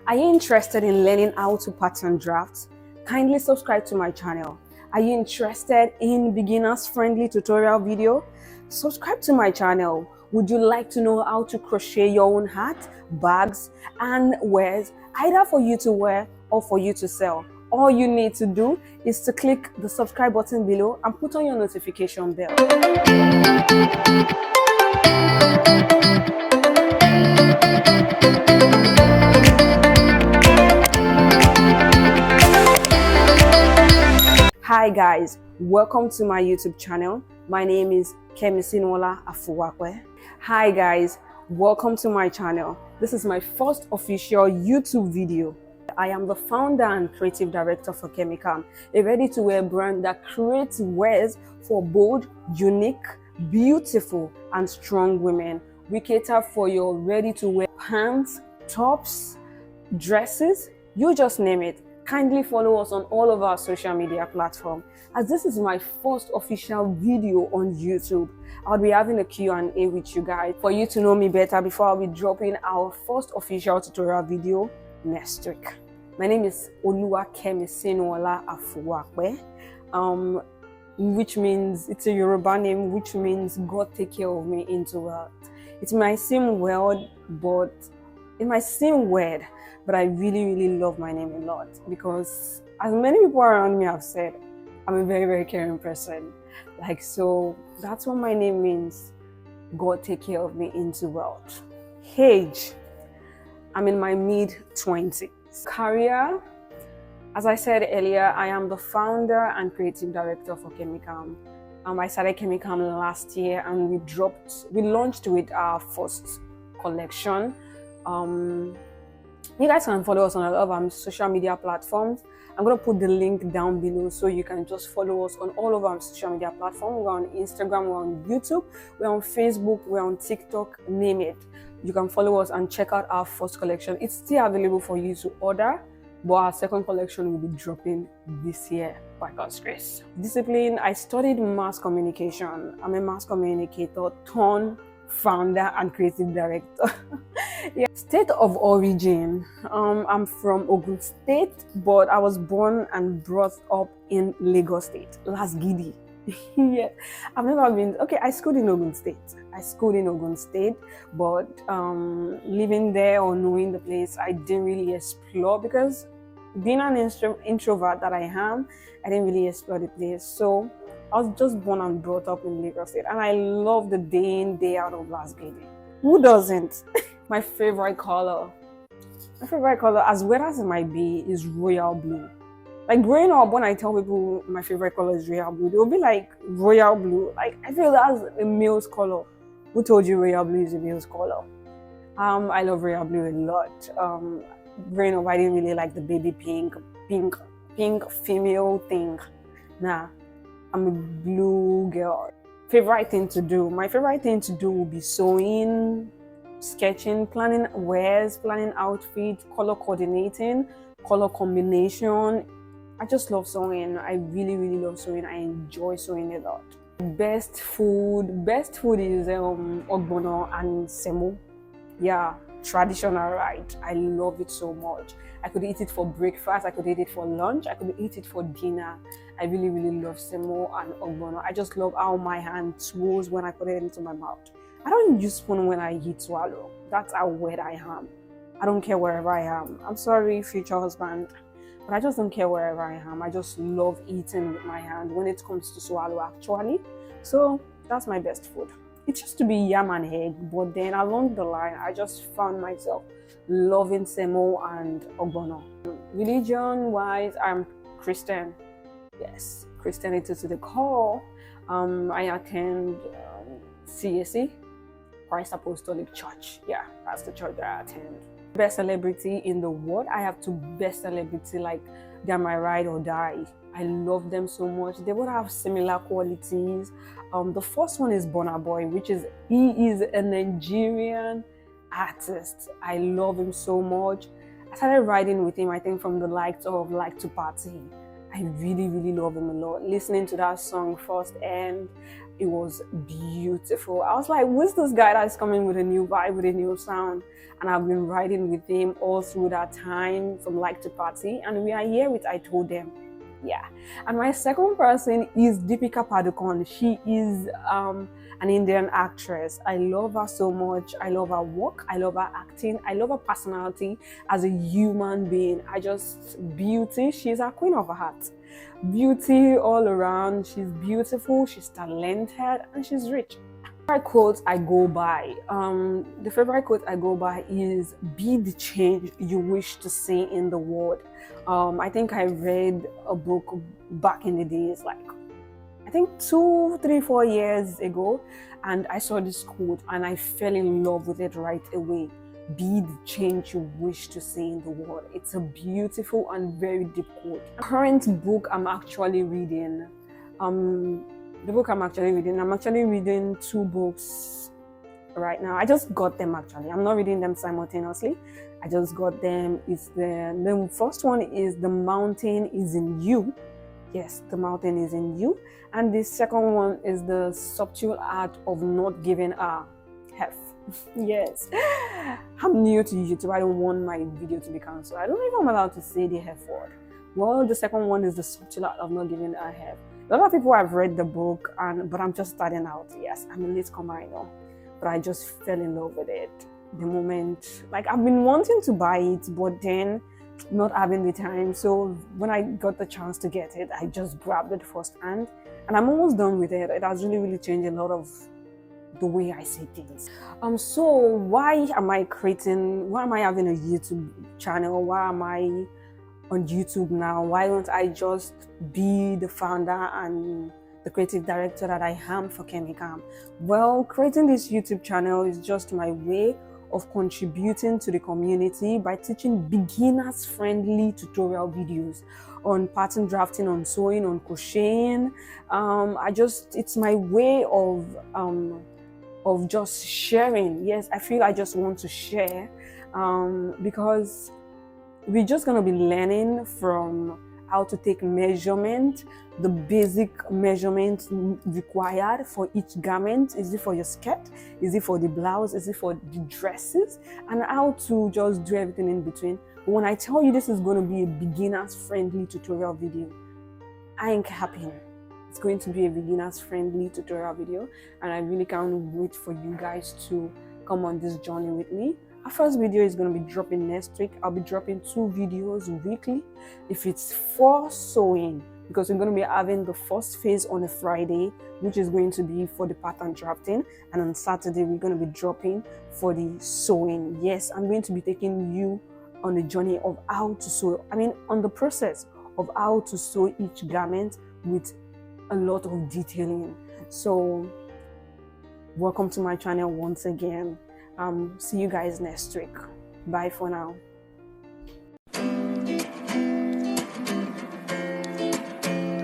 Are you interested in learning how to pattern draft? Kindly subscribe to my channel. Are you interested in beginners friendly tutorial video? Subscribe to my channel. Would you like to know how to crochet your own hat, bags and wares, either for you to wear or for you to sell? All you need to do is to click the subscribe button below and put on your notification bell. Hi guys, welcome to my YouTube channel. My name is Kemisinuola Afuwape. Hi guys, welcome to my channel. This is my first official YouTube video. I am the founder and creative director for Kemicam, a ready-to-wear brand that creates wears for bold, unique, beautiful and strong women. We cater for your ready-to-wear pants, tops, dresses, you just name it. Kindly follow us on all of our social media platforms. As this is my first official video on YouTube, I'll be having a Q&A with you guys for you to know me better before I'll be dropping our first official tutorial video next week. My name is Kemisinuola Afuwape, which means it's a Yoruba name, which means God take care of me into wealth. It might seem weird, but I really love my name a lot because, as many people around me have said, I'm a very caring person. So that's what my name means. God take care of me into wealth. Age, I'm in my mid-20s. Career, as I said earlier, I am the founder and creative director for Kemicam. I started Kemicam last year and we launched with our first collection. You guys can follow us on a lot of our social media platforms. I'm going to put the link down below so you can just follow us on all of our social media platforms. We're on Instagram, we're on YouTube, we're on Facebook, we're on TikTok, name it. You can follow us and check out our first collection. It's still available for you to order, but our second collection will be dropping this year by God's grace. Discipline, I studied mass communication. I'm a mass communicator turned founder and creative director. Yeah. State of origin, I'm from Ogun State, but I was born and brought up in Lagos State, Las Gidi. Yeah, I've never been. Okay, I schooled in Ogun State. But living there or knowing the place, I didn't really explore because being an introvert that I am, I didn't really explore the place. So I was just born and brought up in Lagos State, and I love the day in, day out of Las Gidi. Who doesn't? My favorite color, as weird as it might be, is royal blue. Like growing up, when I tell people my favorite color is royal blue, they'll be like, royal blue? Like, I feel that's a male's color. Who told you royal blue is a male's color? I love royal blue a lot. Growing up, I didn't really like the baby pink female thing. Nah, I'm a blue girl. Favorite thing to do? My favorite thing to do will be sewing, sketching, planning wears, planning outfits, color coordinating, color combination. I just love sewing. I really love sewing. I enjoy sewing a lot. Best food is ogbono and semo. Yeah, traditional, right? I love it so much. I could eat it for breakfast, I could eat it for lunch, I could eat it for dinner. I really love semo and ogbono. I just love how my hand swells when I put it into my mouth. I don't use spoon when I eat swallow. That's how weird I am. I don't care wherever I am. I'm sorry, future husband, but I just don't care wherever I am. I just love eating with my hand when it comes to swallow, actually. So that's my best food. It used to be yam and egg, but then along the line, I just found myself loving semo and ogbono. Religion-wise, I'm Christian. Yes, Christianity to the core. I attend CAC, Christ Apostolic Church. Yeah, that's the church that I attend. Best celebrity in the world, I have two best celebrity, like they're my ride or die. I love them so much. They both have similar qualities. The first one is Burna Boy, he is a Nigerian artist. I love him so much. I started riding with him, I think, from the likes of Like to Party. I really, really love him a lot. Listening to that song first, and it was beautiful. I was like, who's this guy that's coming with a new vibe, with a new sound? And I've been riding with him all through that time from like to party. And we are here with I Told Them. Yeah. And my second person is Deepika Padukone. She is an Indian actress. I love her so much. I love her work. I love her acting. I love her personality as a human being. Beauty. She's a queen of her heart. Beauty all around. She's beautiful. She's talented, and she's rich. Favorite quote I go by. The favorite quote I go by is "Be the change you wish to see in the world." I think I read a book back in the days, like I think 2, 3, 4 years ago, and I saw this quote and I fell in love with it right away. Be the change you wish to see in the world. It's a beautiful and very deep quote. Current book I'm actually reading. I'm actually reading 2 books right now. I just got them actually. I'm not reading them simultaneously. I just got them. The first one is The Mountain is in You. Yes, The Mountain is in You. And the second one is The Subtle Art of Not Giving a F. Yes. I'm new to YouTube. I don't want my video to be cancelled. I don't know if I'm allowed to say the F word. Well, the second one is The Subtle Art of Not Giving a F. A lot of people have read the book, but I'm just starting out. Yes, I'm a latecomer, I know, but I just fell in love with it. The moment, like I've been wanting to buy it, but then not having the time. So when I got the chance to get it, I just grabbed it first hand, and I'm almost done with it. It has really, really changed a lot of the way I see things. So why am I having a YouTube channel? Why am I on YouTube now? Why don't I just be the founder and the creative director that I am for Kemicam? Well, creating this YouTube channel is just my way of contributing to the community by teaching beginners friendly tutorial videos on pattern drafting, on sewing, on crocheting. It's my way of just sharing. Yes, I feel I just want to share because we're just going to be learning from how to take measurement, the basic measurements required for each garment. Is it for your skirt? Is it for the blouse? Is it for the dresses? And how to just do everything in between. But when I tell you this is going to be a beginners friendly tutorial video, I ain't capping. It's going to be a beginners friendly tutorial video, and I really can't wait for you guys to come on this journey with me. Our first video is going to be dropping next week. I'll be dropping 2 videos weekly. If it's for sewing, because we're going to be having the first phase on a Friday, which is going to be for the pattern drafting, and on Saturday we're going to be dropping for the sewing. Yes, I'm going to be taking you on the journey of how to sew. On the process of how to sew each garment with a lot of detailing. So welcome to my channel once again. See you guys next week. Bye for now.